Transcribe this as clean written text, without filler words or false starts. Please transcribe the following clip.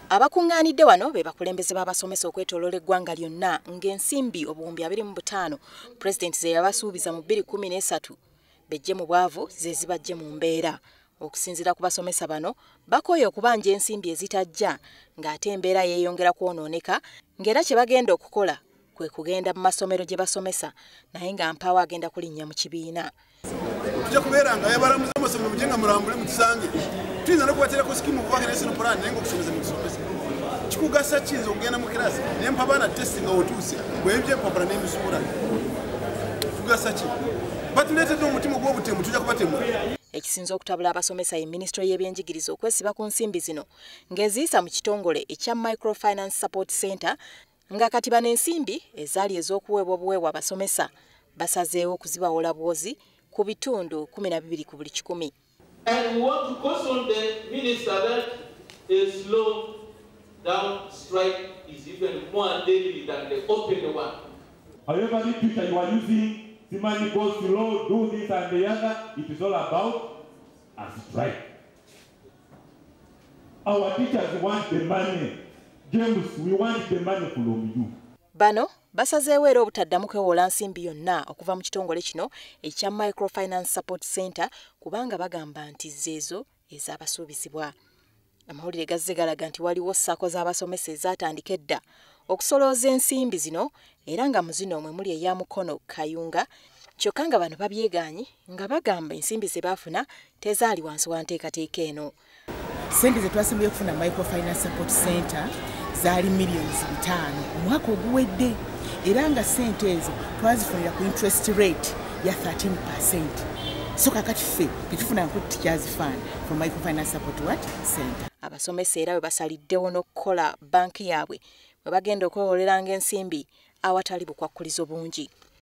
Abakungaanidde wano be bakulembeze b'abasomesa okwetooloola eggwanga lyonna ng'ensimbi obuwumbi 25 Pulezidenti ze yabasuubiza mu 2013 bejje mu bwavu ze zibajje mu mbeera. Okusinziira ku basomesa bano bakooye okubanja ensimbi ezitajja ng'ate embeera yeeyongera kwonooneka ng'era kye bagenda okukola kwe kugenda mu masomero gye basomesa naye nga mpaawo agenda kulinnya mu kibiina. Tujja kubeera nga yabalamuza amasomero mujje nga mulambule mukisange tuyinza n'okubateerako sikimu okubaka national plan naye ng'okusomesa mu kisomesa kikugasa kiyinza okugenda mu kirasi naye mpa baana testi nga otuuse bwebyo empapula n'emisuula kugasa ki batuleetedde omutima gw'obutemu tujja kubatemula. Ekisinza okutabula abasomesa ye Minisitule y'ebyenjigiriza okwesiba ku nsimbi zino ng'eziyisa mu kitongole ekya Microfinance Support Center nga kati bano ensimbi ezaali ez'okuweebwa obuweebwa abasomesa basazeewo okuzibawola bwozi ku bitundu 12 ku buli 100. And we want to caution the minister that a slow down strike is even more deadly than the open one. However, the Twitter you are using, the money goes slow, do this and the other, it is all about a strike. Our teachers want the money. James, we want the money from you. Bano basazeewo era obutaddamu kwewola nsimbi yonna okuva mu kitongole kino ekya Microfinance Support Center kubanga bagamba nti zeezo ez'abasuubizibwa. Amawulire gazze galaga nti waliwo ssaako z'abasomesa ezatandika edda okusolooza ensimbi zino era nga mu zino mwe muli eya Mukono Kayunga kyokka nga bano babyegaanyi nga bagamba ensimbi ze baafuna tezaali wansi wa nteekateeka eno. Sente ze twasembuye okufuna Microfinance Support Center zaali millions 5 omwaka oguwedde era nga sente ezo twazifunira ku interest rate ya 13%. So kakati ffe tetufuna nko Teachers Fund from Microfinance Support Center. Abasomesa era bwe basaliddewo n'okukola banki yaabwe bwe bagenda okwewolera ng'ensimbi awatali bukwakkulizo bungi.